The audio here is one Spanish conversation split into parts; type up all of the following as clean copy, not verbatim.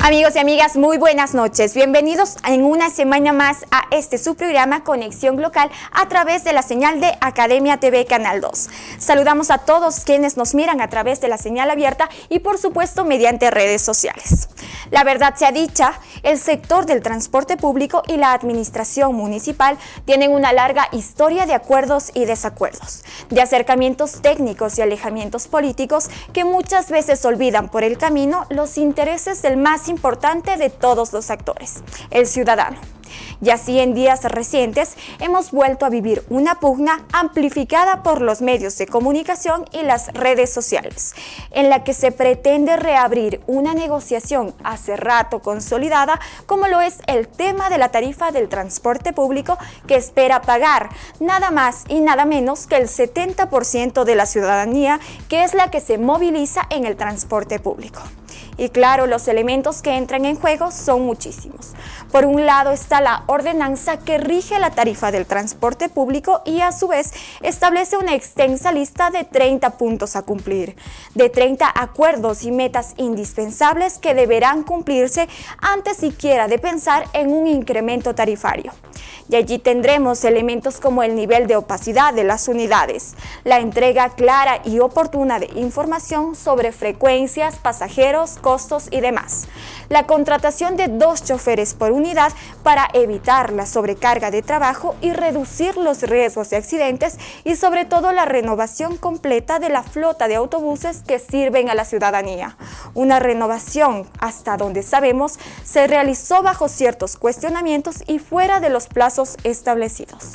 Amigos y amigas, muy buenas noches. Bienvenidos en una semana más a su programa Conexión Local a través de la señal de Academia TV Canal 2. Saludamos a todos quienes nos miran a través de la señal abierta y por supuesto mediante redes sociales. La verdad sea dicha, el sector del transporte público y la administración municipal tienen una larga historia de acuerdos y desacuerdos, de acercamientos técnicos y alejamientos políticos que muchas veces olvidan por el camino los intereses del más importante de todos los actores, el ciudadano. Y así en días recientes hemos vuelto a vivir una pugna amplificada por los medios de comunicación y las redes sociales, en la que se pretende reabrir una negociación hace rato consolidada, como lo es el tema de la tarifa del transporte público, que espera pagar nada más y nada menos que el 70% de la ciudadanía, que es la que se moviliza en el transporte público. Y claro, los elementos que entran en juego son muchísimos. Por un lado está la ordenanza que rige la tarifa del transporte público y a su vez establece una extensa lista de 30 puntos a cumplir, de 30 acuerdos y metas indispensables que deberán cumplirse antes siquiera de pensar en un incremento tarifario. Y allí tendremos elementos como el nivel de opacidad de las unidades, la entrega clara y oportuna de información sobre frecuencias, pasajeros, costos y demás, la contratación de 2 choferes por unidad para evitar la sobrecarga de trabajo y reducir los riesgos de accidentes, y sobre todo la renovación completa de la flota de autobuses que sirven a la ciudadanía. Una renovación, hasta donde sabemos, se realizó bajo ciertos cuestionamientos y fuera de los plazos establecidos.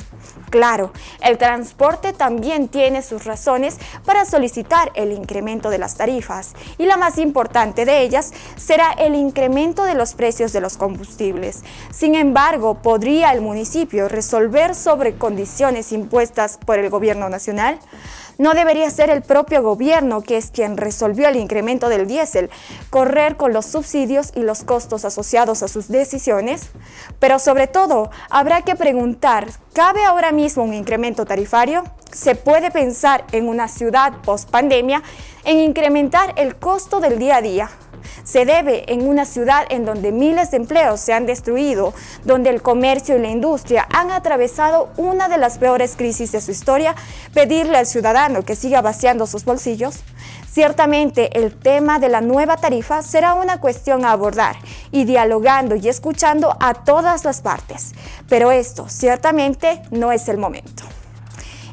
Claro, el transporte también tiene sus razones para solicitar el incremento de las tarifas, y la más importante de ellas será el incremento de los precios de los combustibles. Sin embargo, ¿podría el municipio resolver sobre condiciones impuestas por el gobierno nacional? ¿No debería ser el propio gobierno, que es quien resolvió el incremento del diésel, correr con los subsidios y los costos asociados a sus decisiones? Pero sobre todo, habrá que preguntar, ¿cabe ahora mismo un incremento tarifario? ¿Se puede pensar en una ciudad post-pandemia en incrementar el costo del día a día? Se debe, en una ciudad en donde miles de empleos se han destruido, donde el comercio y la industria han atravesado una de las peores crisis de su historia, pedirle al ciudadano que siga vaciando sus bolsillos? Ciertamente, el tema de la nueva tarifa será una cuestión a abordar, y dialogando y escuchando a todas las partes. Pero esto, ciertamente, no es el momento.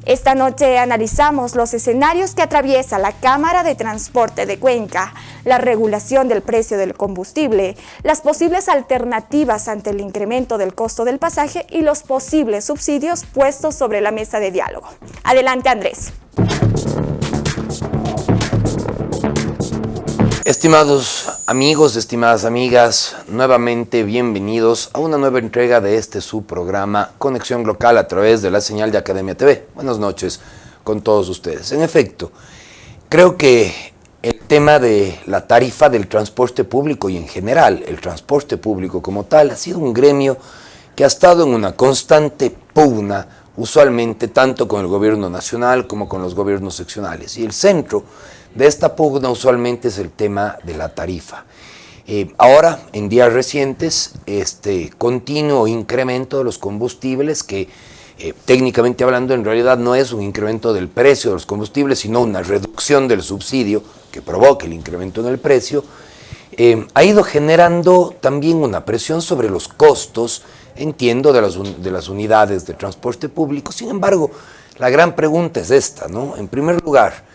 Esta noche analizamos los escenarios que atraviesa la Cámara de Transporte de Cuenca, la regulación del precio del combustible, las posibles alternativas ante el incremento del costo del pasaje y los posibles subsidios puestos sobre la mesa de diálogo. Adelante, Andrés. Estimados amigos, estimadas amigas, nuevamente bienvenidos a una nueva entrega de su programa Conexión Local a través de la señal de Academia TV. Buenas noches con todos ustedes. En efecto, creo que el tema de la tarifa del transporte público y en general el transporte público como tal ha sido un gremio que ha estado en una constante pugna, usualmente tanto con el gobierno nacional como con los gobiernos seccionales. Y el centro de esta pugna usualmente es el tema de la tarifa. Ahora, en días recientes, este continuo incremento de los combustibles que técnicamente hablando en realidad no es un incremento del precio de los combustibles, sino una reducción del subsidio que provoca el incremento en el precio, ha ido generando también una presión sobre los costos, entiendo, de las unidades de transporte público. Sin embargo, la gran pregunta es esta, ¿no? En primer lugar,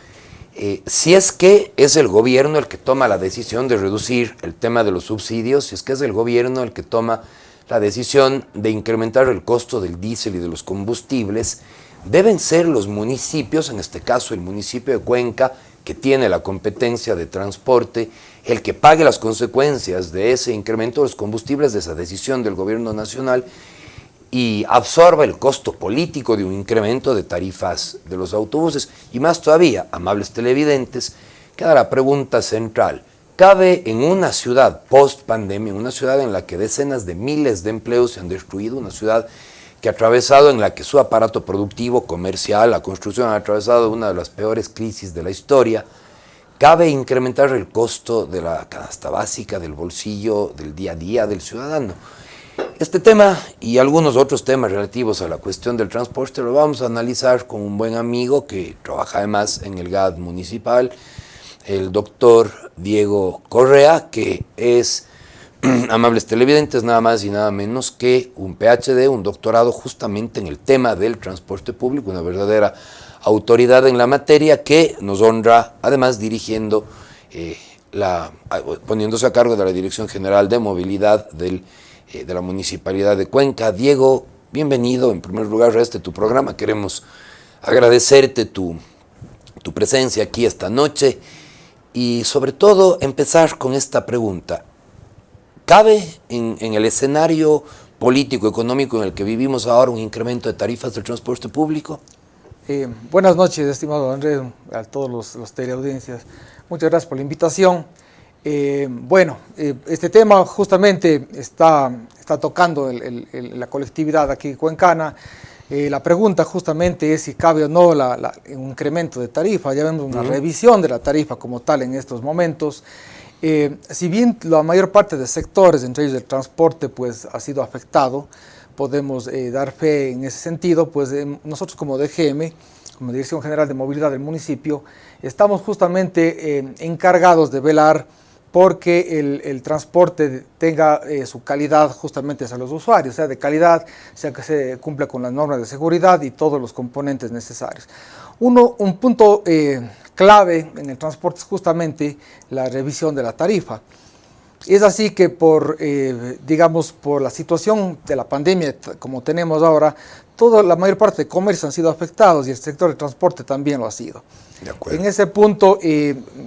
si es que es el gobierno el que toma la decisión de reducir el tema de los subsidios, si es que es el gobierno el que toma la decisión de incrementar el costo del diésel y de los combustibles, deben ser los municipios, en este caso el municipio de Cuenca, que tiene la competencia de transporte, el que pague las consecuencias de ese incremento de los combustibles, de esa decisión del gobierno nacional, y absorba el costo político de un incremento de tarifas de los autobuses. Y más todavía, amables televidentes, queda la pregunta central. ¿Cabe en una ciudad post-pandemia, una ciudad en la que decenas de miles de empleos se han destruido, una ciudad que ha atravesado, en la que su aparato productivo, comercial, la construcción ha atravesado una de las peores crisis de la historia, cabe incrementar el costo de la canasta básica, del bolsillo, del día a día del ciudadano. Este tema y algunos otros temas relativos a la cuestión del transporte lo vamos a analizar con un buen amigo que trabaja además en el GAD municipal, el doctor Diego Correa, que es, amables televidentes, nada más y nada menos que un PhD, un doctorado justamente en el tema del transporte público, una verdadera autoridad en la materia que nos honra, además dirigiendo, poniéndose a cargo de la Dirección General de Movilidad de la Municipalidad de Cuenca. Diego, bienvenido en primer lugar a tu programa. Queremos agradecerte tu presencia aquí esta noche y sobre todo empezar con esta pregunta. ¿Cabe en el escenario político, económico en el que vivimos ahora un incremento de tarifas del transporte público? Buenas noches, estimado Andrés, a todos los teleaudiencias. Muchas gracias por la invitación. Este tema justamente está tocando la colectividad aquí cuencana. La pregunta justamente es si cabe o no un incremento de tarifa. Ya vemos una revisión de la tarifa como tal en estos momentos. Si bien la mayor parte de sectores, entre ellos el transporte, pues ha sido afectado, podemos dar fe en ese sentido, pues nosotros como DGM, como Dirección General de Movilidad del municipio, estamos justamente encargados de velar porque el transporte tenga su calidad justamente hacia los usuarios, sea de calidad, sea que se cumpla con las normas de seguridad y todos los componentes necesarios. Un punto clave en el transporte es justamente la revisión de la tarifa. Es así que por la situación de la pandemia como tenemos ahora, la mayor parte de comercios han sido afectados y el sector de transporte también lo ha sido. De acuerdo. En ese punto,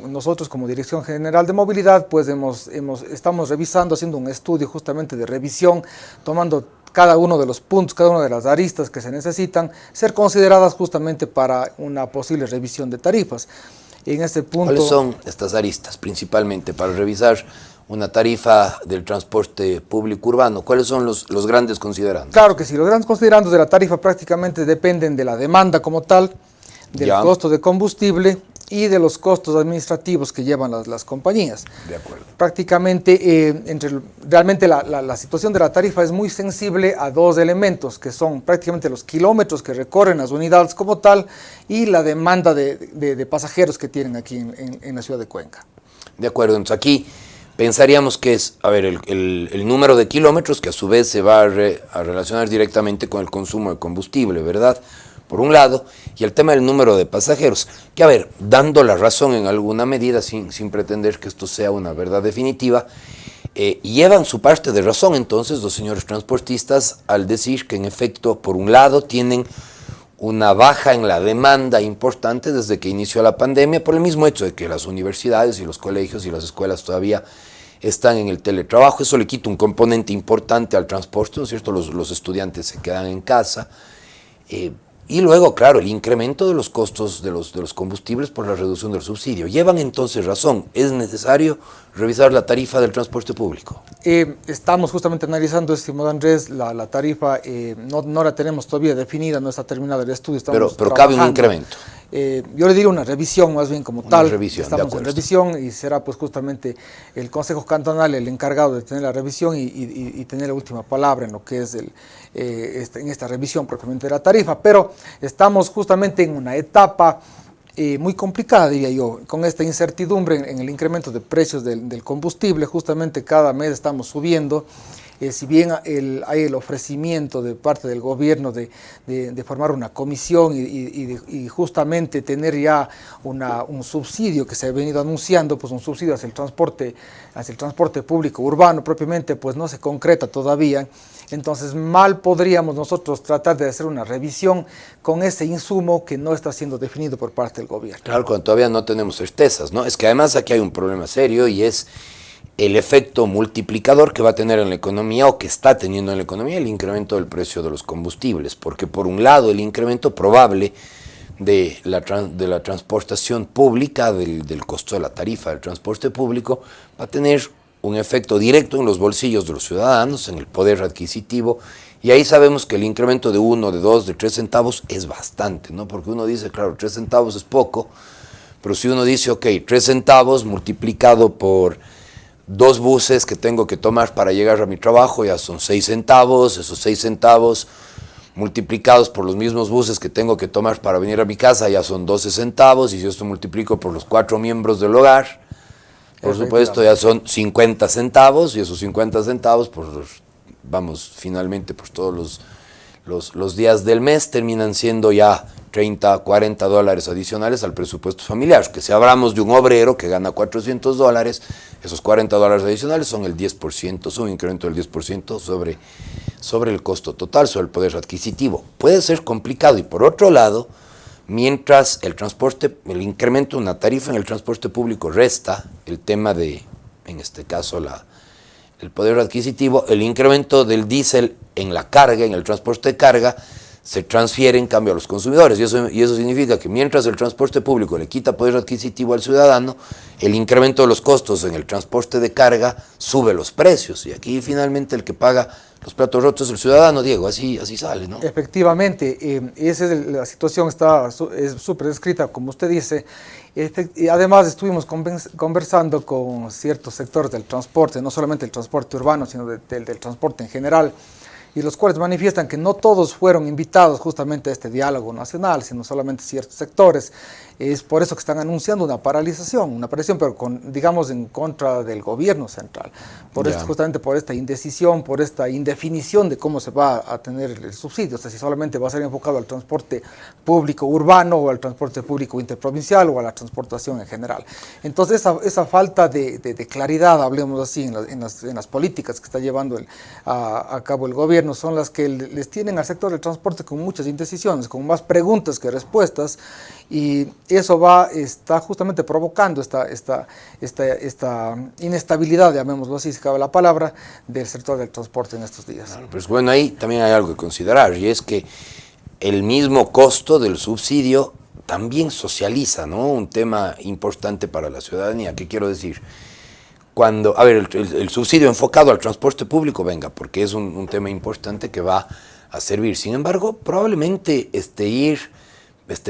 nosotros como Dirección General de Movilidad, pues estamos revisando, haciendo un estudio justamente de revisión, tomando cada uno de los puntos, cada una de las aristas que se necesitan, ser consideradas justamente para una posible revisión de tarifas. En este punto, ¿cuáles son estas aristas principalmente para revisar una tarifa del transporte público urbano? ¿Cuáles son los grandes considerandos? Claro que sí, los grandes considerandos de la tarifa prácticamente dependen de la demanda como tal, del costo de combustible y de los costos administrativos que llevan las compañías. De acuerdo. Prácticamente, realmente la situación de la tarifa es muy sensible a dos elementos, que son prácticamente los kilómetros que recorren las unidades como tal y la demanda de pasajeros que tienen aquí en la ciudad de Cuenca. De acuerdo, entonces aquí pensaríamos que es, el número de kilómetros que a su vez se va a relacionar directamente con el consumo de combustible, ¿verdad? Por un lado, y el tema del número de pasajeros, que dando la razón en alguna medida, sin pretender que esto sea una verdad definitiva, llevan su parte de razón entonces los señores transportistas al decir que en efecto, por un lado, tienen una baja en la demanda importante desde que inició la pandemia, por el mismo hecho de que las universidades y los colegios y las escuelas todavía están en el teletrabajo. Eso le quita un componente importante al transporte, ¿no es cierto? Los estudiantes se quedan en casa. Y luego, claro, el incremento de los costos de los combustibles por la reducción del subsidio. Llevan entonces razón, es necesario revisar la tarifa del transporte público. Estamos justamente analizando, estimado Andrés, la tarifa, no la tenemos todavía definida, no está terminado el estudio. Pero cabe un incremento. Yo le diría una revisión más bien como tal. Estamos en revisión y será pues justamente el Consejo Cantonal el encargado de tener la revisión y tener la última palabra en lo que es en esta revisión propiamente de la tarifa, pero estamos justamente en una etapa muy complicada, diría yo, con esta incertidumbre en el incremento de precios del combustible. Justamente cada mes estamos subiendo. Si bien hay el ofrecimiento de parte del gobierno de formar una comisión y justamente tener ya un subsidio que se ha venido anunciando, pues un subsidio hacia el transporte público urbano propiamente, pues no se concreta todavía. Entonces mal podríamos nosotros tratar de hacer una revisión con ese insumo que no está siendo definido por parte del gobierno. Claro, cuando todavía no tenemos certezas, ¿no? Es que además aquí hay un problema serio y es el efecto multiplicador que va a tener en la economía o que está teniendo en la economía el incremento del precio de los combustibles, porque por un lado el incremento probable de la transportación pública, del costo de la tarifa del transporte público, va a tener un efecto directo en los bolsillos de los ciudadanos, en el poder adquisitivo, y ahí sabemos que el incremento de 1, de 2, de 3 centavos es bastante, ¿no? Porque uno dice, claro, 3 centavos es poco, pero si uno dice, ok, 3 centavos multiplicado por 2 buses que tengo que tomar para llegar a mi trabajo, ya son 6 centavos, esos 6 centavos multiplicados por los mismos buses que tengo que tomar para venir a mi casa, ya son 12 centavos, y si esto multiplico por los 4 miembros del hogar, por supuesto ya son 50 centavos, y esos 50 centavos, vamos, finalmente, por todos los días del mes, terminan siendo ya 30, 40 dólares adicionales al presupuesto familiar. Que si hablamos de un obrero que gana 400 dólares, esos 40 dólares adicionales son el 10%, son un incremento del 10% sobre el costo total, sobre el poder adquisitivo. Puede ser complicado, y por otro lado, mientras el incremento de una tarifa en el transporte público resta el tema de, en este caso, el poder adquisitivo, el incremento del diésel en la carga, en el transporte de carga, se transfiere en cambio a los consumidores, y eso significa que mientras el transporte público le quita poder adquisitivo al ciudadano, el incremento de los costos en el transporte de carga sube los precios, y aquí finalmente el que paga los platos rotos es el ciudadano, Diego, así sale, ¿no? Efectivamente, la situación es súper descrita, como usted dice. Y además estuvimos conversando con ciertos sectores del transporte, no solamente el transporte urbano, sino del transporte en general, y los cuales manifiestan que no todos fueron invitados justamente a este diálogo nacional, sino solamente ciertos sectores. Es por eso que están anunciando una paralización, pero digamos en contra del gobierno central, justamente por esta indecisión, por esta indefinición de cómo se va a tener el subsidio, o sea, si solamente va a ser enfocado al transporte público urbano o al transporte público interprovincial o a la transportación en general. Entonces esa falta de claridad, hablemos así, en las políticas que está llevando a cabo el gobierno, son las que les tienen al sector del transporte con muchas indecisiones, con más preguntas que respuestas, y eso está justamente provocando esta inestabilidad, llamémoslo así, si cabe la palabra, del sector del transporte en estos días. Claro, pues bueno, ahí también hay algo que considerar, y es que el mismo costo del subsidio también socializa, ¿no? Un tema importante para la ciudadanía. ¿Qué quiero decir? El subsidio enfocado al transporte público, venga, porque es un tema importante que va a servir. Sin embargo, probablemente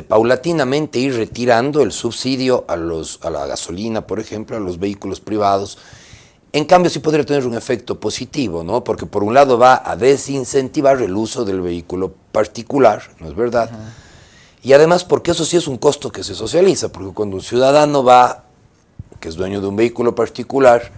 paulatinamente ir retirando el subsidio a la gasolina, por ejemplo, a los vehículos privados. En cambio, sí podría tener un efecto positivo, ¿no? Porque por un lado va a desincentivar el uso del vehículo particular, ¿no es verdad? Y además porque eso sí es un costo que se socializa, porque cuando un ciudadano que es dueño de un vehículo particular,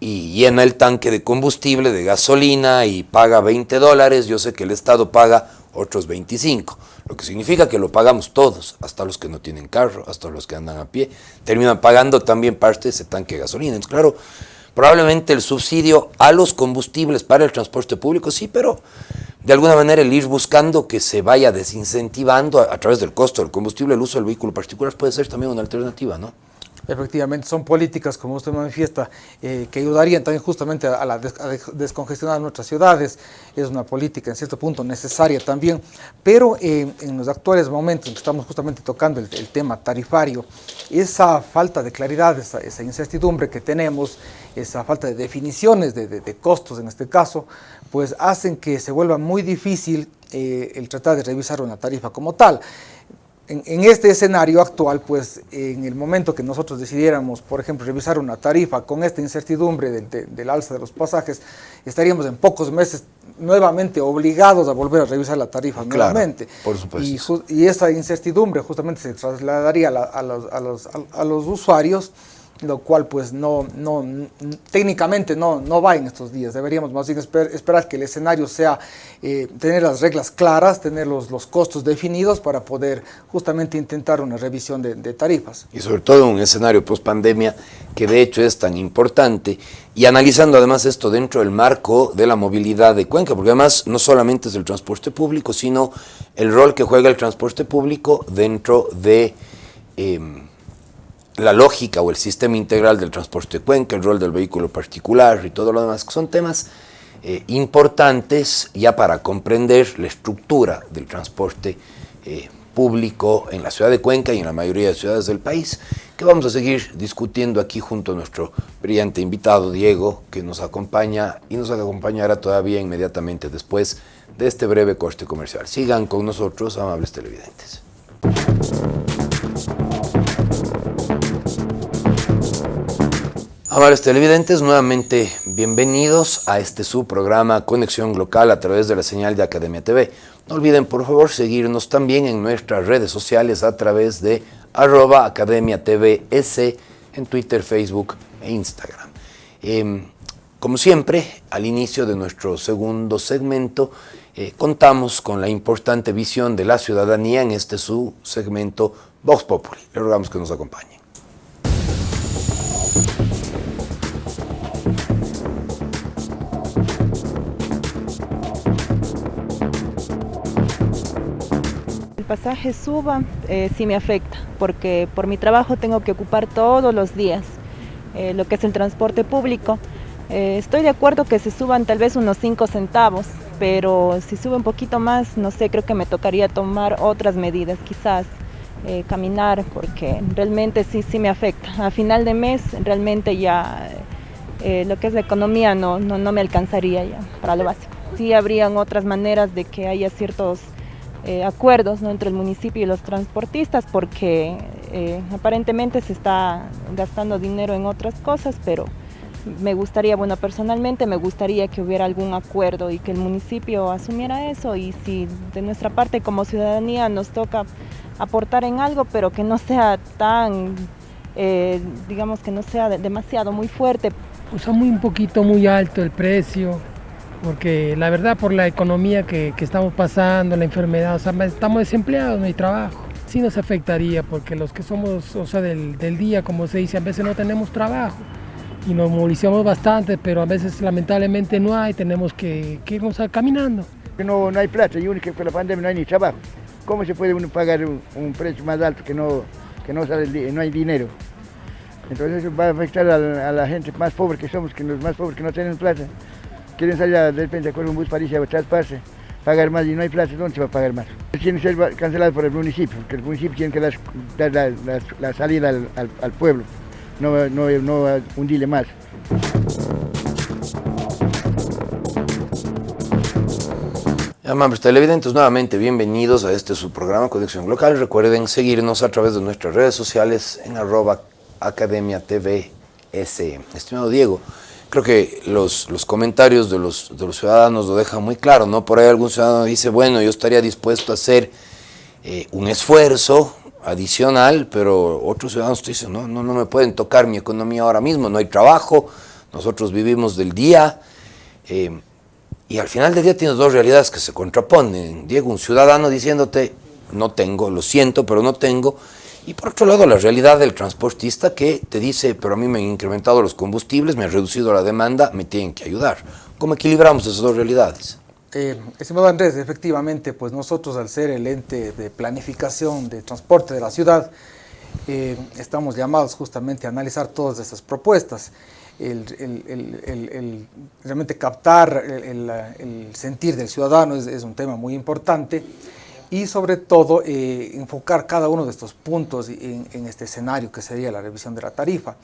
y llena el tanque de combustible, de gasolina, y paga 20 dólares, yo sé que el Estado paga otros 25, lo que significa que lo pagamos todos, hasta los que no tienen carro, hasta los que andan a pie, terminan pagando también parte de ese tanque de gasolina. Entonces, claro, probablemente el subsidio a los combustibles para el transporte público, sí, pero de alguna manera el ir buscando que se vaya desincentivando a través del costo del combustible el uso del vehículo particular puede ser también una alternativa, ¿no? Efectivamente, son políticas, como usted manifiesta, que ayudarían también justamente a descongestionar nuestras ciudades. Es una política en cierto punto necesaria también, pero en los actuales momentos en que estamos justamente tocando el tema tarifario, esa falta de claridad, esa incertidumbre que tenemos, esa falta de definiciones de costos en este caso, pues hacen que se vuelva muy difícil el tratar de revisar una tarifa como tal. En este escenario actual, pues en el momento que nosotros decidiéramos, por ejemplo, revisar una tarifa con esta incertidumbre del alza de los pasajes, estaríamos en pocos meses nuevamente obligados a volver a revisar la tarifa nuevamente. Por supuesto. Y esa incertidumbre justamente se trasladaría a los usuarios, lo cual pues técnicamente no va en estos días. Deberíamos más bien esperar que el escenario sea tener las reglas claras, tener los costos definidos para poder justamente intentar una revisión de tarifas. Y sobre todo en un escenario post-pandemia que de hecho es tan importante, y analizando además esto dentro del marco de la movilidad de Cuenca, porque además no solamente es el transporte público, sino el rol que juega el transporte público dentro de la lógica o el sistema integral del transporte de Cuenca, el rol del vehículo particular y todo lo demás, que son temas importantes ya para comprender la estructura del transporte público en la ciudad de Cuenca y en la mayoría de ciudades del país, que vamos a seguir discutiendo aquí junto a nuestro brillante invitado Diego, que nos acompaña y nos acompañará todavía inmediatamente después de este breve corte comercial. Sigan con nosotros, amables televidentes. Amables televidentes, nuevamente bienvenidos a este su programa Conexión Local a través de la señal de Academia TV. No olviden por favor seguirnos también en nuestras redes sociales a través de @AcademiaTVS en Twitter, Facebook e Instagram. Como siempre, al inicio de nuestro segundo segmento, contamos con la importante visión de la ciudadanía en este su segmento Vox Populi. Le rogamos que nos acompañen. El pasaje suba sí me afecta, porque por mi trabajo tengo que ocupar todos los días lo que es el transporte público. Estoy de acuerdo que se suban tal vez unos 5 centavos, pero si sube un poquito más, no sé, creo que me tocaría tomar otras medidas, quizás caminar, porque realmente sí me afecta. A final de mes realmente ya lo que es la economía no me alcanzaría ya para lo básico. Sí habrían otras maneras de que haya ciertos acuerdos, ¿no?, entre el municipio y los transportistas, porque aparentemente se está gastando dinero en otras cosas, pero me gustaría, bueno, personalmente me gustaría que hubiera algún acuerdo y que el municipio asumiera eso, y si de nuestra parte como ciudadanía nos toca aportar en algo, pero que no sea tan, digamos que no sea demasiado muy fuerte. Pues un poquito muy alto el precio, porque la verdad por la economía que estamos pasando, la enfermedad, o sea, estamos desempleados, no hay trabajo. Sí nos afectaría, porque los que somos, o sea, del día, como se dice, a veces no tenemos trabajo y nos movilizamos bastante, pero a veces lamentablemente no hay, tenemos que irnos caminando. No hay plata, y único que con la pandemia no hay ni trabajo. ¿Cómo se puede uno pagar un precio más alto que no no hay dinero? Entonces eso va a afectar a la gente más pobre que somos, que los más pobres que no tienen plata. Quieren salir de repente a coger un bus para irse a traspasse, pagar más y no hay plata, ¿dónde se va a pagar más? Tiene que ser cancelado por el municipio, porque el municipio tiene que dar la salida al pueblo, no hundirle más. Amables televidentes, nuevamente bienvenidos a este su programa Conexión Local. Recuerden seguirnos a través de nuestras redes sociales en @AcademiaTVS. Estimado Diego, creo que los comentarios de los ciudadanos lo dejan muy claro, ¿no? Por ahí algún ciudadano dice, bueno, yo estaría dispuesto a hacer un esfuerzo adicional, pero otros ciudadanos dicen, no me pueden tocar mi economía ahora mismo, no hay trabajo, nosotros vivimos del día, y al final del día tienes dos realidades que se contraponen. Diego, un ciudadano diciéndote, no tengo, lo siento, pero no tengo, y por otro lado la realidad del transportista que te dice, pero a mí me han incrementado los combustibles, me han reducido la demanda, me tienen que ayudar. ¿Cómo equilibramos esas dos realidades? Estimado Andrés, efectivamente, pues nosotros al ser el ente de planificación de transporte de la ciudad, estamos llamados justamente a analizar todas esas propuestas. Realmente captar el sentir del ciudadano es un tema muy importante, y sobre todo enfocar cada uno de estos puntos en este escenario que sería la revisión de la tarifa.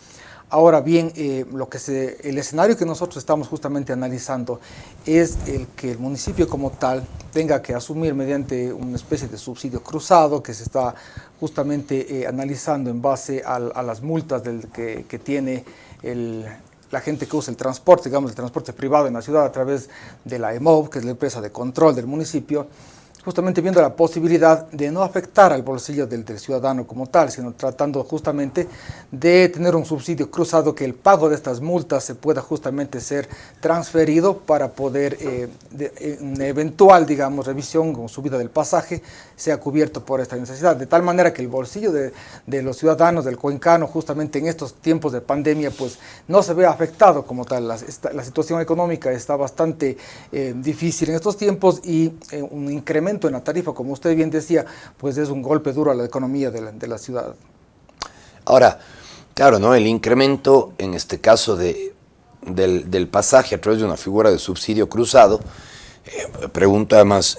Ahora bien, el escenario que nosotros estamos justamente analizando es el que el municipio como tal tenga que asumir mediante una especie de subsidio cruzado que se está justamente analizando en base a las multas que tiene la gente que usa el transporte, digamos el transporte privado en la ciudad a través de la EMOV, que es la empresa de control del municipio, justamente viendo la posibilidad de no afectar al bolsillo del ciudadano como tal, sino tratando justamente de tener un subsidio cruzado, que el pago de estas multas se pueda justamente ser transferido para poder, en eventual, digamos, revisión o subida del pasaje, sea cubierto por esta necesidad, de tal manera que el bolsillo de los ciudadanos del cuencano, justamente en estos tiempos de pandemia, pues no se vea afectado como tal. La situación económica está bastante difícil en estos tiempos, y un incremento en la tarifa, como usted bien decía, pues es un golpe duro a la economía de la ciudad. Ahora, claro, ¿no? El incremento, en este caso del pasaje a través de una figura de subsidio cruzado, pregunta además,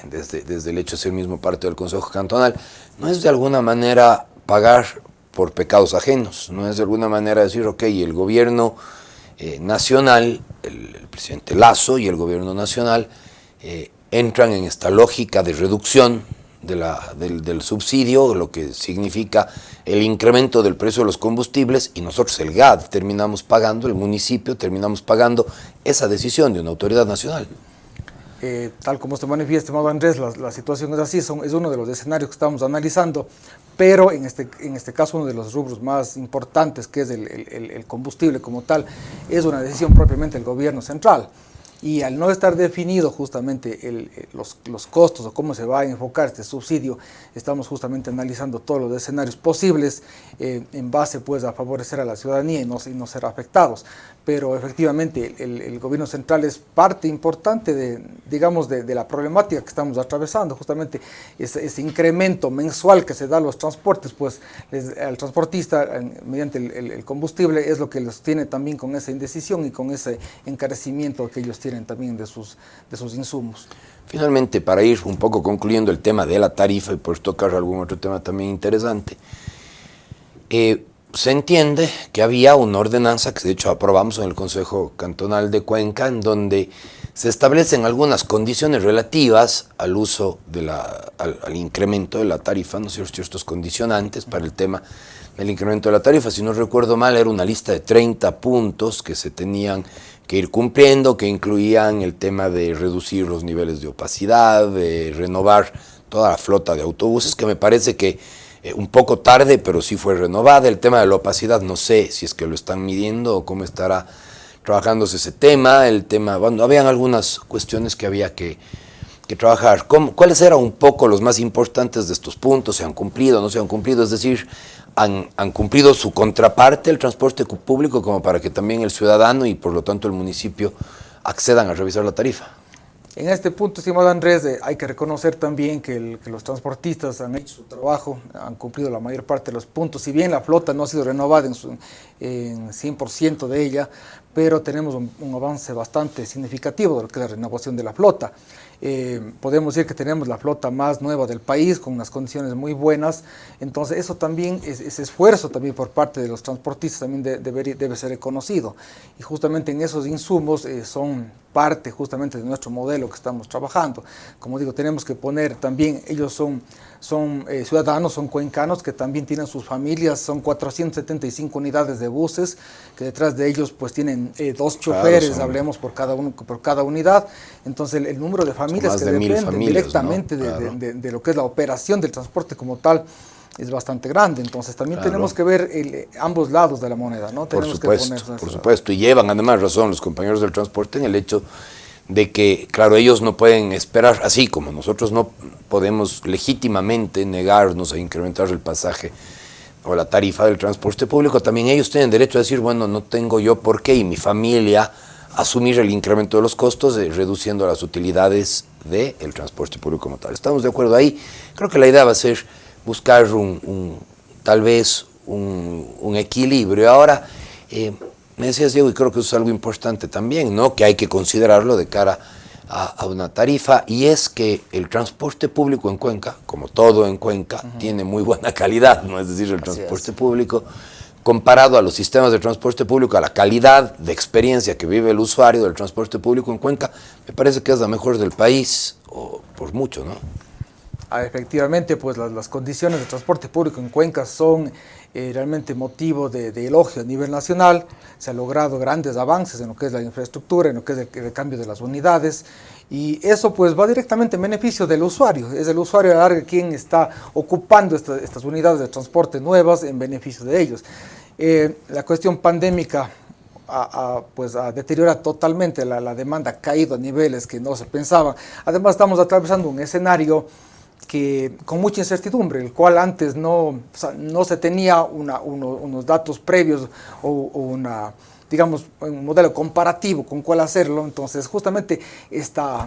desde el hecho de ser mismo parte del Consejo Cantonal, ¿no es de alguna manera pagar por pecados ajenos? ¿No es de alguna manera decir, ok, el gobierno nacional, el presidente Lasso y el gobierno nacional, entran en esta lógica de reducción del subsidio, lo que significa el incremento del precio de los combustibles, y nosotros, el GAD, terminamos pagando, el municipio terminamos pagando esa decisión de una autoridad nacional. Tal como se manifiesta, estimado Andrés, la situación es así, es uno de los escenarios que estamos analizando, pero en este caso uno de los rubros más importantes, que es el combustible como tal, es una decisión propiamente del gobierno central. Y al no estar definido justamente los costos o cómo se va a enfocar este subsidio, estamos justamente analizando todos los escenarios posibles en base pues a favorecer a la ciudadanía y no ser afectados. Pero efectivamente el gobierno central es parte importante de la problemática que estamos atravesando. Justamente ese incremento mensual que se da a los transportes, pues al transportista mediante el combustible es lo que los tiene también con esa indecisión y con ese encarecimiento que ellos tienen también de sus insumos. Finalmente, para ir un poco concluyendo el tema de la tarifa y por tocar algún otro tema también interesante, se entiende que había una ordenanza que de hecho aprobamos en el Consejo Cantonal de Cuenca, en donde se establecen algunas condiciones relativas al uso al incremento de la tarifa, ¿no es cierto? Ciertos condicionantes para el tema del incremento de la tarifa. Si no recuerdo mal, era una lista de 30 puntos que se tenían que ir cumpliendo, que incluían el tema de reducir los niveles de opacidad, de renovar toda la flota de autobuses, que me parece que un poco tarde, pero sí fue renovada. El tema de la opacidad, no sé si es que lo están midiendo o cómo estará trabajándose ese tema. El tema, bueno, habían algunas cuestiones que había que trabajar. ¿Cuáles eran un poco los más importantes de estos puntos? ¿Se han cumplido, no se han cumplido? Es decir, ¿han cumplido su contraparte el transporte público como para que también el ciudadano y por lo tanto el municipio accedan a revisar la tarifa? En este punto, estimado Andrés, hay que reconocer también que los transportistas han hecho su trabajo, han cumplido la mayor parte de los puntos. Si bien la flota no ha sido renovada en 100% de ella, pero tenemos un avance bastante significativo de lo que es la renovación de la flota. Podemos decir que tenemos la flota más nueva del país con unas condiciones muy buenas, entonces eso también, ese esfuerzo también por parte de los transportistas también debe ser reconocido, y justamente en esos insumos son parte justamente de nuestro modelo que estamos trabajando. Como digo, tenemos que poner también, ellos son ciudadanos, son cuencanos que también tienen sus familias, son 475 unidades de buses, que detrás de ellos pues tienen 2 choferes, claro, hablemos por cada unidad, entonces el número de familias que dependen directamente, ¿no?, claro, de lo que es la operación del transporte como tal es bastante grande, entonces también claro, tenemos que ver ambos lados de la moneda, ¿no? Por supuesto, y llevan además razón los compañeros del transporte en el hecho de que, claro, ellos no pueden esperar, así como nosotros no podemos legítimamente negarnos a incrementar el pasaje o la tarifa del transporte público, también ellos tienen derecho a decir, bueno, no tengo yo por qué y mi familia asumir el incremento de los costos reduciendo las utilidades del transporte público como tal. Estamos de acuerdo ahí. Creo que la idea va a ser buscar tal vez un equilibrio. Ahora, me decías, Diego, y creo que eso es algo importante también, ¿no?, que hay que considerarlo de cara a una tarifa, y es que el transporte público en Cuenca, como todo en Cuenca, tiene muy buena calidad, ¿no? Es decir, el transporte público, comparado a los sistemas de transporte público, a la calidad de experiencia que vive el usuario del transporte público en Cuenca, me parece que es la mejor del país, o por mucho, ¿no? Efectivamente, pues las condiciones de transporte público en Cuenca son realmente motivo de elogio a nivel nacional. Se han logrado grandes avances en lo que es la infraestructura, en lo que es el cambio de las unidades, y eso pues va directamente en beneficio del usuario. Es el usuario a la larga quien está ocupando estas unidades de transporte nuevas en beneficio de ellos. La cuestión pandémica pues deteriora totalmente la demanda, ha caído a niveles que no se pensaban. Además estamos atravesando un escenario con mucha incertidumbre, el cual antes no se tenía unos datos previos o digamos, un modelo comparativo con cuál hacerlo. Entonces justamente esta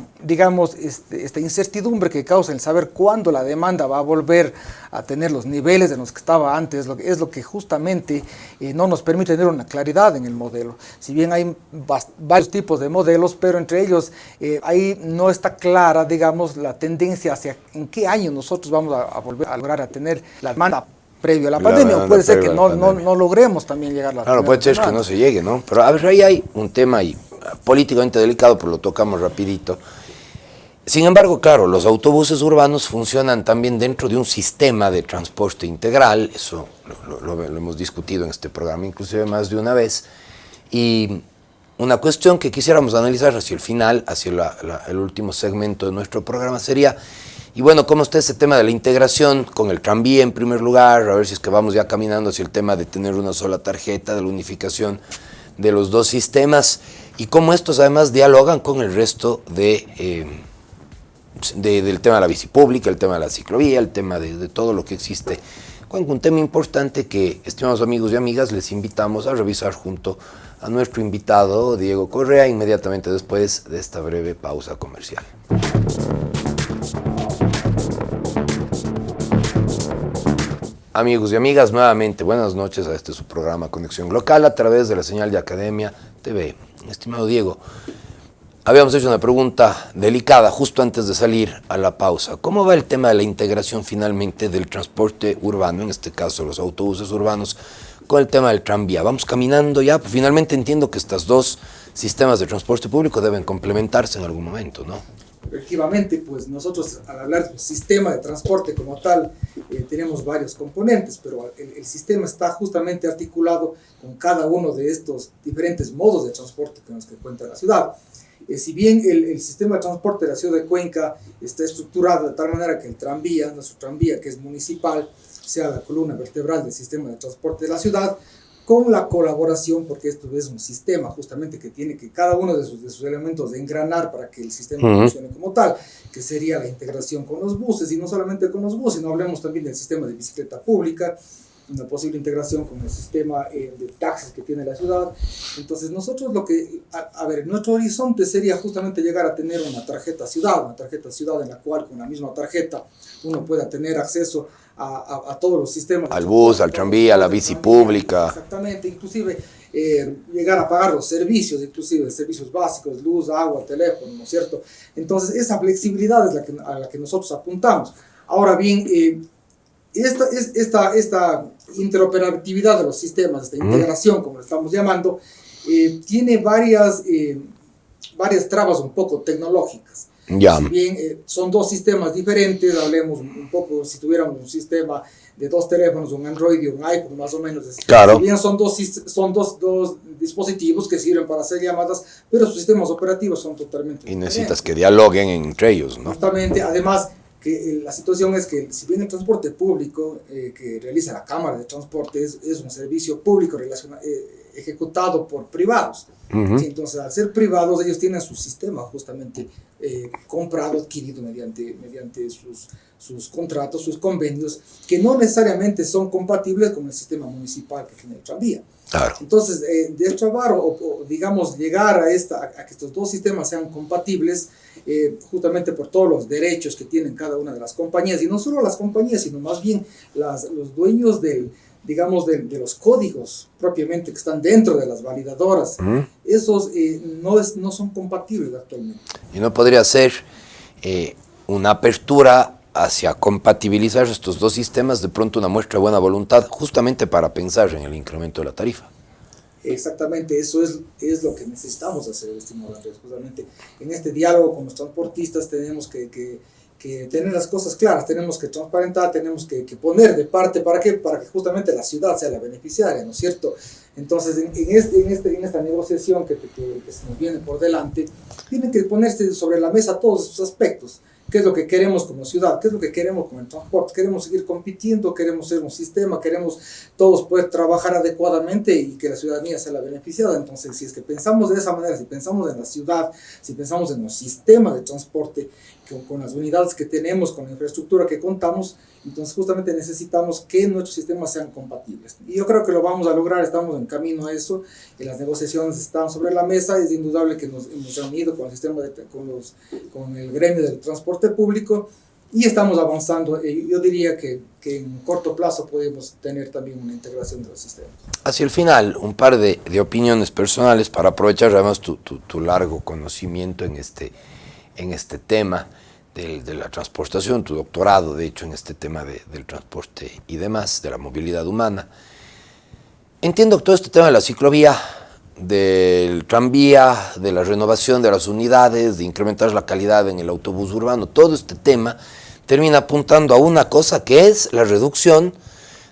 incertidumbre que causa el saber cuándo la demanda va a volver a tener los niveles en los que estaba antes, es lo que justamente no nos permite tener una claridad en el modelo. Si bien hay varios tipos de modelos, pero entre ellos ahí no está clara, digamos, la tendencia hacia en qué año nosotros vamos a volver a lograr a tener la demanda previo a la pandemia, o puede ser que no logremos también llegar a la Claro, puede ser que no se llegue, ¿no? Pero a ver, ahí hay un tema políticamente delicado, pero lo tocamos rapidito. Sin embargo, claro, los autobuses urbanos funcionan también dentro de un sistema de transporte integral, eso lo hemos discutido en este programa inclusive más de una vez, y una cuestión que quisiéramos analizar hacia el final, hacia el último segmento de nuestro programa sería, y bueno, ¿cómo está ese tema de la integración con el tranvía en primer lugar? A ver si es que vamos ya caminando hacia el tema de tener una sola tarjeta, de la unificación de los dos sistemas, y cómo estos además dialogan con el resto del tema de la bici pública, el tema de la ciclovía, el tema de todo lo que existe. Un tema importante que, estimados amigos y amigas, les invitamos a revisar junto a nuestro invitado Diego Correa inmediatamente después de esta breve pausa comercial. Amigos y amigas, nuevamente buenas noches a su programa Conexión Local a través de la señal de Academia TV. Estimado Diego, habíamos hecho una pregunta delicada justo antes de salir a la pausa. ¿Cómo va el tema de la integración finalmente del transporte urbano, en este caso los autobuses urbanos, con el tema del tranvía? Vamos caminando ya, pues finalmente entiendo que estos dos sistemas de transporte público deben complementarse en algún momento, ¿no? Efectivamente, pues nosotros al hablar del sistema de transporte como tal, tenemos varios componentes, pero el sistema está justamente articulado con cada uno de estos diferentes modos de transporte con los que cuenta la ciudad. Si bien el sistema de transporte de la ciudad de Cuenca está estructurado de tal manera que el tranvía, nuestro tranvía que es municipal, sea la columna vertebral del sistema de transporte de la ciudad, con la colaboración, porque esto es un sistema justamente que tiene que cada uno de sus elementos de engranar para que el sistema funcione como tal, que sería la integración con los buses, y no solamente con los buses, sino hablemos también del sistema de bicicleta pública, una posible integración con el sistema de taxis que tiene la ciudad. Entonces nosotros nuestro horizonte sería justamente llegar a tener una tarjeta ciudad en la cual con la misma tarjeta uno pueda tener acceso a todos los sistemas. Al bus, al tranvía, a la bici pública. Exactamente, inclusive llegar a pagar los servicios, inclusive servicios básicos, luz, agua, teléfono, ¿no es cierto? Entonces esa flexibilidad es a la que nosotros apuntamos. Ahora bien, esta interoperatividad de los sistemas, esta integración, como lo estamos llamando, tiene varias trabas un poco tecnológicas. Ya. Si bien son dos sistemas diferentes, hablemos un poco, si tuviéramos un sistema de dos teléfonos, un Android y un iPhone, más o menos. Claro. Si bien son dos dispositivos que sirven para hacer llamadas, pero sus sistemas operativos son totalmente diferentes. Y necesitas que dialoguen entre ellos, ¿no? Justamente, además, que la situación es que si bien el transporte público que realiza la Cámara de Transporte es un servicio público ejecutado por privados, ¿sí? Entonces al ser privados ellos tienen su sistema justamente comprado, adquirido mediante sus contratos, sus convenios, que no necesariamente son compatibles con el sistema municipal que tiene el tranvía. Claro. Entonces, destrabar o digamos llegar a que estos dos sistemas sean compatibles, justamente por todos los derechos que tienen cada una de las compañías, y no solo las compañías, sino más bien los dueños de los códigos propiamente que están dentro de las validadoras, esos no son compatibles actualmente. Y no podría ser una apertura hacia compatibilizar estos dos sistemas, de pronto una muestra de buena voluntad, justamente para pensar en el incremento de la tarifa. Exactamente, eso es lo que necesitamos hacer, estimado Andrés. Justamente en este diálogo con los transportistas tenemos que tener las cosas claras, tenemos que transparentar, tenemos que poner de parte, ¿para qué? Para que justamente la ciudad sea la beneficiaria, ¿no es cierto? Entonces, en esta negociación que se nos viene por delante, tienen que ponerse sobre la mesa todos estos aspectos. ¿Qué es lo que queremos como ciudad? ¿Qué es lo que queremos con el transporte? ¿Queremos seguir compitiendo? ¿Queremos ser un sistema? ¿Queremos todos poder trabajar adecuadamente y que la ciudadanía sea la beneficiada? Entonces, si es que pensamos de esa manera, si pensamos en la ciudad, si pensamos en los sistemas de transporte, con las unidades que tenemos, con la infraestructura que contamos, entonces justamente necesitamos que nuestros sistemas sean compatibles. Y yo creo que lo vamos a lograr, estamos en camino a eso, y las negociaciones están sobre la mesa. Es indudable que nos hemos reunido con el sistema con el gremio del transporte público y estamos avanzando. Yo diría que en corto plazo podemos tener también una integración de los sistemas. Hacia el final, un par de opiniones personales para aprovechar además tu largo conocimiento en este tema de la transportación, tu doctorado de hecho en este tema del transporte y demás, de la movilidad humana. Entiendo que todo este tema de la ciclovía del tranvía, de la renovación de las unidades, de incrementar la calidad en el autobús urbano, todo este tema termina apuntando a una cosa que es la reducción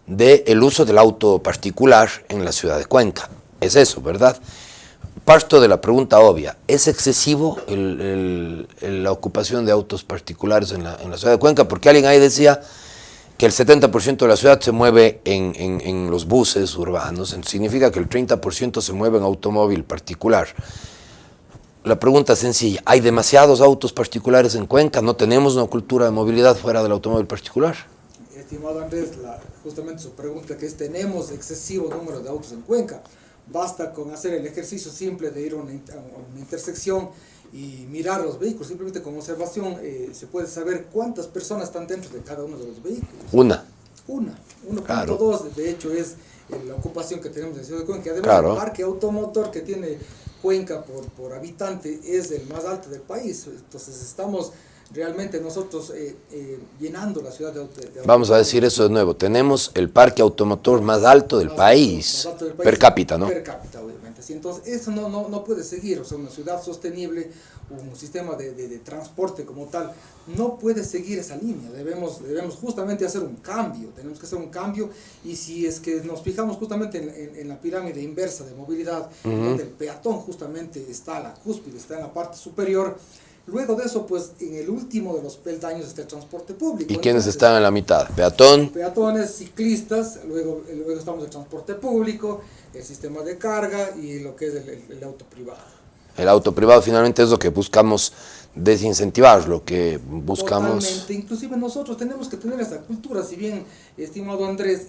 del uso del auto particular en la ciudad de Cuenca. Es eso, ¿verdad? Parto de la pregunta obvia, ¿es excesivo la ocupación de autos particulares en la ciudad de Cuenca? Porque alguien ahí decía que el 70% de la ciudad se mueve en los buses urbanos, significa que el 30% se mueve en automóvil particular. La pregunta es sencilla, ¿hay demasiados autos particulares en Cuenca? ¿No tenemos una cultura de movilidad fuera del automóvil particular? Estimado Andrés, justamente su pregunta que es, ¿tenemos excesivo número de autos en Cuenca? Basta con hacer el ejercicio simple de ir a una intersección y mirar los vehículos, simplemente con observación se puede saber cuántas personas están dentro de cada uno de los vehículos. 1.2, claro. De hecho es la ocupación que tenemos en la ciudad de Cuenca. Además, claro, el parque automotor que tiene Cuenca por habitante es el más alto del país, entonces estamos realmente nosotros llenando la ciudad de Vamos a decir eso de nuevo, tenemos el parque automotor más alto del país, per cápita, ¿no? Per cápita, obviamente. Sí, entonces eso no puede seguir, o sea, una ciudad sostenible, un sistema de transporte como tal, no puede seguir esa línea, debemos justamente hacer un cambio, tenemos que hacer un cambio, y si es que nos fijamos justamente en la pirámide inversa de movilidad, donde el peatón justamente está a la cúspide, está en la parte superior. Luego de eso, pues, en el último de los peldaños está el transporte público. ¿Y quiénes están en la mitad? ¿Peatón? Peatones, ciclistas, luego estamos el transporte público, el sistema de carga y lo que es el auto privado. El auto privado finalmente es lo que buscamos desincentivar, lo que buscamos... Totalmente, inclusive nosotros tenemos que tener esa cultura, si bien, estimado Andrés,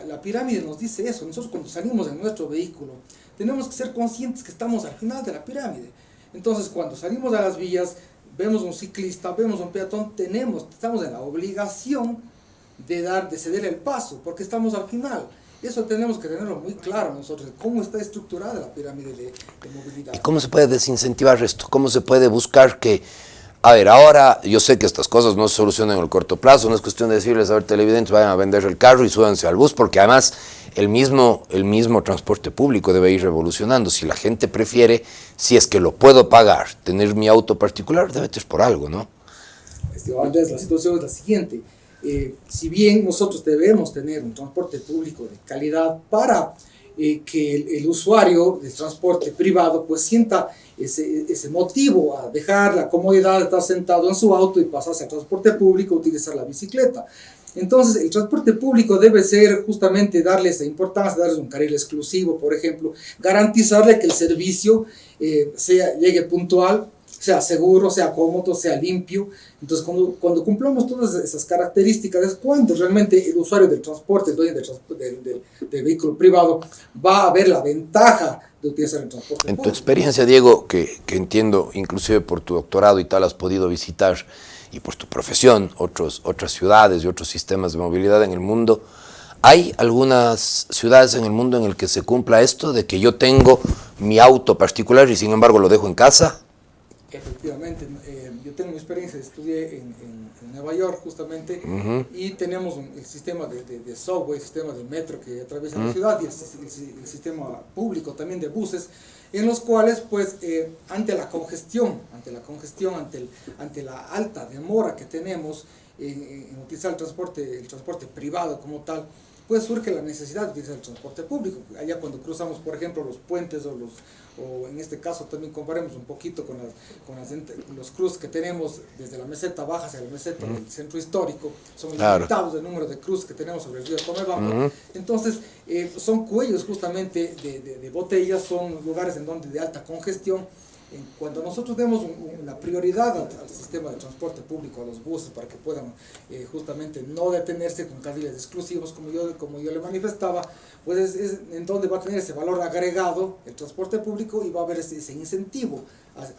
la pirámide nos dice eso, nosotros cuando salimos en nuestro vehículo, tenemos que ser conscientes que estamos al final de la pirámide. Entonces, cuando salimos a las vías, vemos un ciclista, vemos un peatón, estamos en la obligación de ceder el paso, porque estamos al final. Eso tenemos que tenerlo muy claro nosotros, cómo está estructurada la pirámide de movilidad. ¿Y cómo se puede desincentivar esto? ¿Cómo se puede buscar que... A ver, ahora yo sé que estas cosas no se solucionan en el corto plazo, no es cuestión de decirles, a ver, televidentes, vayan a vender el carro y súbanse al bus, porque además el mismo transporte público debe ir revolucionando. Si la gente prefiere, si es que lo puedo pagar, tener mi auto particular, debe ser por algo, ¿no? Andrés, la situación es la siguiente. Si bien nosotros debemos tener un transporte público de calidad para que el usuario del transporte privado pues sienta ese motivo a dejar la comodidad de estar sentado en su auto y pasarse al transporte público, utilizar la bicicleta. Entonces, el transporte público debe ser justamente darle esa importancia, darles un carril exclusivo, por ejemplo, garantizarle que el servicio llegue puntual, sea seguro, sea cómodo, sea limpio. Entonces, cuando cumplamos todas esas características, es cuando realmente el usuario del transporte, el dueño del vehículo privado, va a ver la ventaja de utilizar el transporte En público. tu experiencia, Diego, que entiendo, inclusive por tu doctorado y tal, has podido visitar, y por tu profesión, otras ciudades y otros sistemas de movilidad en el mundo, ¿hay algunas ciudades en el mundo en el que se cumpla esto de que yo tengo mi auto particular y sin embargo lo dejo en casa? Efectivamente, yo tengo mi experiencia, estudié en Nueva York justamente, y tenemos el sistema de subway, el sistema de metro que atraviesa la ciudad, y el sistema público también de buses, en los cuales pues ante la congestión, ante la alta demora que tenemos en utilizar el transporte privado como tal, pues surge la necesidad de utilizar el transporte público. Allá cuando cruzamos, por ejemplo, los puentes o en este caso también comparemos un poquito con los cruces que tenemos desde la meseta baja hacia la meseta del centro histórico, son limitados el número de cruces que tenemos sobre el río Tomebamba. Entonces, son cuellos justamente de botellas, son lugares de alta congestión. Cuando nosotros demos una prioridad al sistema de transporte público, a los buses, para que puedan justamente no detenerse con carriles exclusivos, como yo le manifestaba, pues es en donde va a tener ese valor agregado el transporte público y va a haber ese incentivo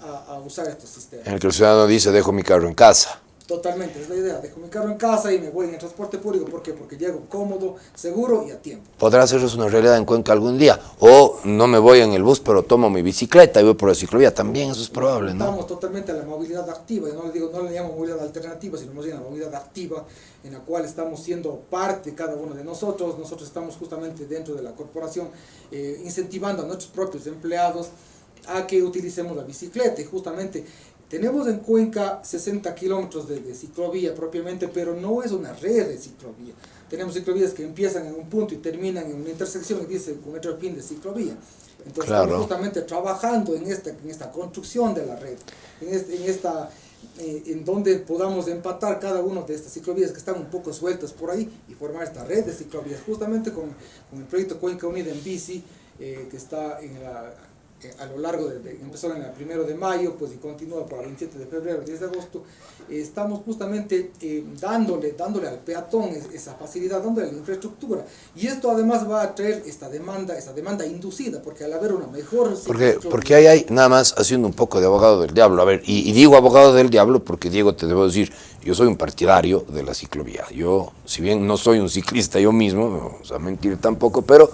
a usar estos sistemas. En el que el ciudadano dice, dejo mi carro en casa. Totalmente, es la idea. Dejo mi carro en casa y me voy en el transporte público. ¿Por qué? Porque llego cómodo, seguro y a tiempo. ¿Podrá hacerse una realidad en Cuenca algún día? O no me voy en el bus, pero tomo mi bicicleta y voy por la ciclovía. También eso es probable, ¿no? Estamos totalmente a la movilidad activa. Yo no le llamo movilidad alternativa, sino más bien la movilidad activa, en la cual estamos siendo parte cada uno de nosotros. Nosotros estamos justamente dentro de la corporación incentivando a nuestros propios empleados a que utilicemos la bicicleta. Y justamente tenemos en Cuenca 60 kilómetros de ciclovía propiamente, pero no es una red de ciclovía. Tenemos ciclovías que empiezan en un punto y terminan en una intersección y dice con otro fin de ciclovía. Entonces estamos justamente trabajando en esta construcción de la red, en donde podamos empatar cada una de estas ciclovías que están un poco sueltas por ahí y formar esta red de ciclovías, justamente con el proyecto Cuenca Unida en Bici, que está a lo largo empezó en el 1 de mayo, pues y continúa por el 27 de febrero, 10 de agosto. Estamos justamente dándole al peatón esa facilidad, dándole la infraestructura, y esto además va a traer esta demanda inducida, porque al haber una mejor... Porque ahí hay, nada más haciendo un poco de abogado del diablo, a ver, y digo abogado del diablo porque, Diego, te debo decir, yo soy un partidario de la ciclovía. Yo, si bien no soy un ciclista yo mismo, no vamos a mentir tampoco, pero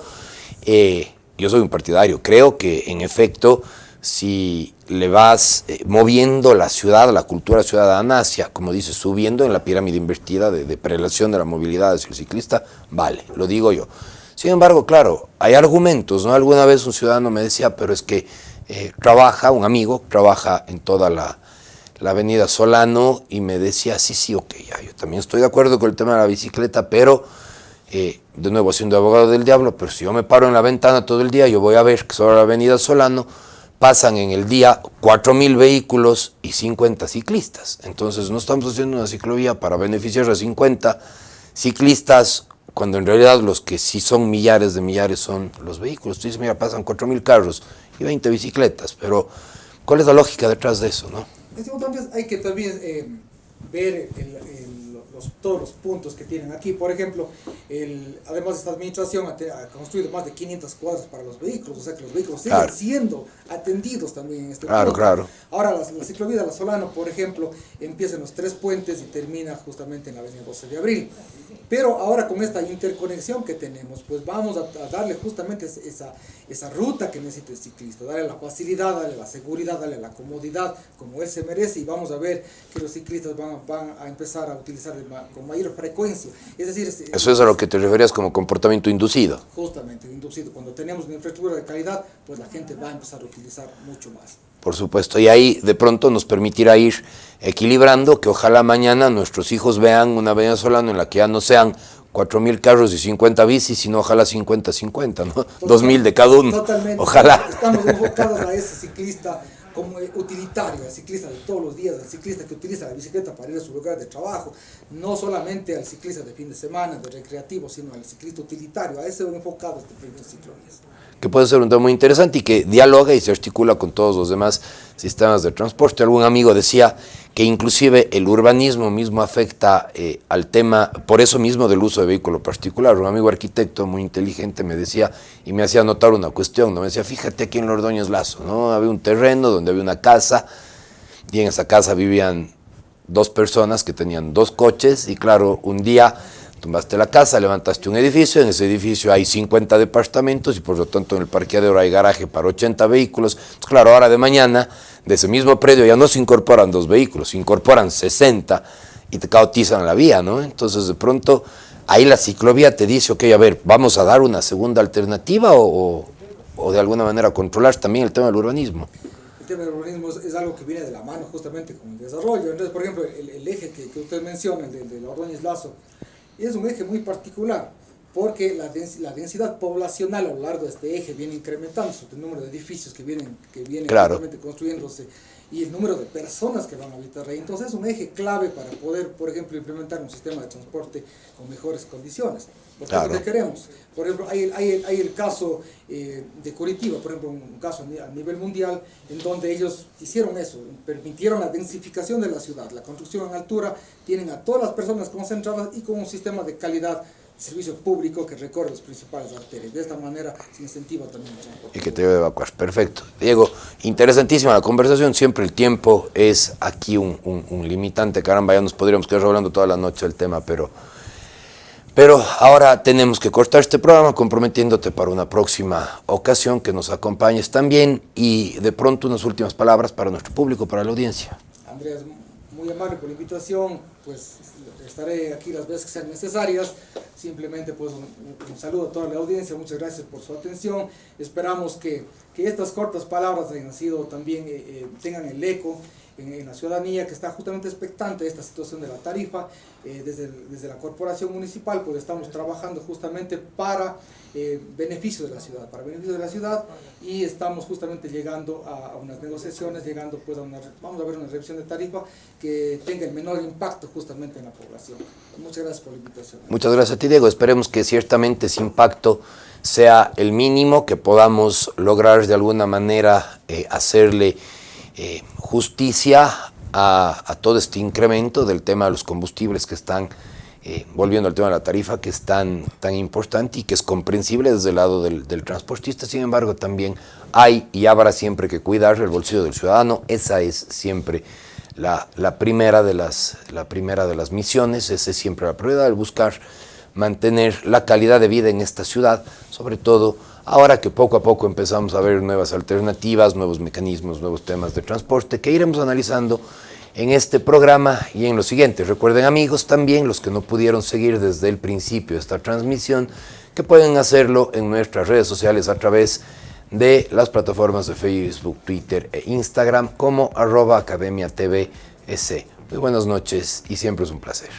yo soy un partidario. Creo que, en efecto, si le vas moviendo la ciudad, la cultura ciudadana hacia, como dices, subiendo en la pirámide invertida de prelación de la movilidad hacia el ciclista, vale, lo digo yo. Sin embargo, claro, hay argumentos, ¿no? Alguna vez un ciudadano me decía, pero es que un amigo trabaja en toda la avenida Solano, y me decía, sí, ok, ya, yo también estoy de acuerdo con el tema de la bicicleta, pero... de nuevo siendo abogado del diablo, pero si yo me paro en la ventana todo el día, yo voy a ver que sobre la avenida Solano pasan en el día 4.000 vehículos y 50 ciclistas. Entonces no estamos haciendo una ciclovía para beneficiar a 50 ciclistas, cuando en realidad los que sí son millares de millares son los vehículos. Tú dices, mira, pasan 4.000 carros y 20 bicicletas, pero ¿cuál es la lógica detrás de eso, no? Entonces hay que también ver todos los puntos que tienen aquí. Por ejemplo, además esta administración ha construido más de 500 cuadras para los vehículos, o sea que los vehículos siguen siendo atendidos también en este punto. Claro. Ahora la ciclovía de la Solano, por ejemplo, empieza en los 3 puentes y termina justamente en la avenida 12 de abril. Pero ahora con esta interconexión que tenemos, pues vamos a darle justamente esa ruta que necesita el ciclista, darle la facilidad, darle la seguridad, darle la comodidad como él se merece, y vamos a ver que los ciclistas van a empezar a utilizar con mayor frecuencia. Es decir, eso es a lo que te referías como comportamiento inducido. Justamente, inducido. Cuando tenemos una infraestructura de calidad, pues la gente va a empezar a utilizar mucho más. Por supuesto, y ahí de pronto nos permitirá ir equilibrando, que ojalá mañana nuestros hijos vean una avenida Solano en la que ya no sean 4.000 carros y 50 bicis, sino ojalá 50-50, ¿no? 2.000 de cada uno. Totalmente. Ojalá. Estamos enfocados a ese ciclista como utilitario, al ciclista de todos los días, al ciclista que utiliza la bicicleta para ir a su lugar de trabajo, no solamente al ciclista de fin de semana, de recreativo, sino al ciclista utilitario. A ese enfocado este proyecto de ciclovías. Que puede ser un tema muy interesante y que dialoga y se articula con todos los demás sistemas de transporte. Algún amigo decía que inclusive el urbanismo mismo afecta al tema, por eso mismo, del uso de vehículo particular. Un amigo arquitecto muy inteligente me decía, y me hacía notar una cuestión, ¿no? Me decía, fíjate aquí en los Ordóñez Lazo, ¿no? Había un terreno donde había una casa, y en esa casa vivían 2 personas que tenían 2 coches, y claro, un día tumbaste la casa, levantaste un edificio, en ese edificio hay 50 departamentos y por lo tanto en el parqueadero hay garaje para 80 vehículos. Entonces, claro, ahora de mañana, de ese mismo predio ya no se incorporan 2 vehículos, se incorporan 60 y te caotizan la vía, ¿no? Entonces, de pronto, ahí la ciclovía te dice, ok, a ver, ¿vamos a dar una segunda alternativa o de alguna manera controlar también el tema del urbanismo? El tema del urbanismo es algo que viene de la mano justamente con el desarrollo. Entonces, por ejemplo, el eje que usted menciona, el de Ordóñez Lazo, es un eje muy particular, porque la densidad poblacional a lo largo de este eje viene incrementándose, el número de edificios que vienen claro, construyéndose, y el número de personas que van a habitar ahí. Entonces es un eje clave para poder, por ejemplo, implementar un sistema de transporte con mejores condiciones. Porque es lo que queremos. Por ejemplo, hay el caso de Curitiba, por ejemplo, un caso a nivel mundial, en donde ellos hicieron eso, permitieron la densificación de la ciudad, la construcción en altura, tienen a todas las personas concentradas y con un sistema de calidad servicio público que recorre las principales arterias. De esta manera se incentiva también el transporte. Y que te debe evacuar. Perfecto. Diego, interesantísima la conversación. Siempre el tiempo es aquí un limitante. Caramba, ya nos podríamos quedar hablando toda la noche del tema, pero ahora tenemos que cortar este programa comprometiéndote para una próxima ocasión que nos acompañes también y de pronto unas últimas palabras para nuestro público, para la audiencia. Andrés, muy amable por la invitación, pues estaré aquí las veces que sean necesarias. Simplemente pues un saludo a toda la audiencia, muchas gracias por su atención. Esperamos que estas cortas palabras hayan sido también, tengan el eco en la ciudadanía que está justamente expectante de esta situación de la tarifa. Desde la corporación municipal pues estamos trabajando justamente para beneficio de la ciudad, y estamos justamente llegando a unas negociaciones, llegando pues vamos a ver una revisión de tarifa que tenga el menor impacto justamente en la población. Muchas gracias por la invitación. Muchas gracias a ti, Diego. Esperemos que ciertamente ese impacto sea el mínimo, que podamos lograr de alguna manera hacerle justicia a todo este incremento del tema de los combustibles que están, volviendo al tema de la tarifa, que es tan importante y que es comprensible desde el lado del transportista. Sin embargo, también hay y habrá siempre que cuidar el bolsillo del ciudadano. Esa es siempre la primera de las misiones, esa es siempre la prioridad, el buscar mantener la calidad de vida en esta ciudad, sobre todo ahora que poco a poco empezamos a ver nuevas alternativas, nuevos mecanismos, nuevos temas de transporte que iremos analizando en este programa y en los siguientes. Recuerden, amigos, también los que no pudieron seguir desde el principio esta transmisión, que pueden hacerlo en nuestras redes sociales a través de las plataformas de Facebook, Twitter e Instagram como @academiatvs. Muy buenas noches y siempre es un placer.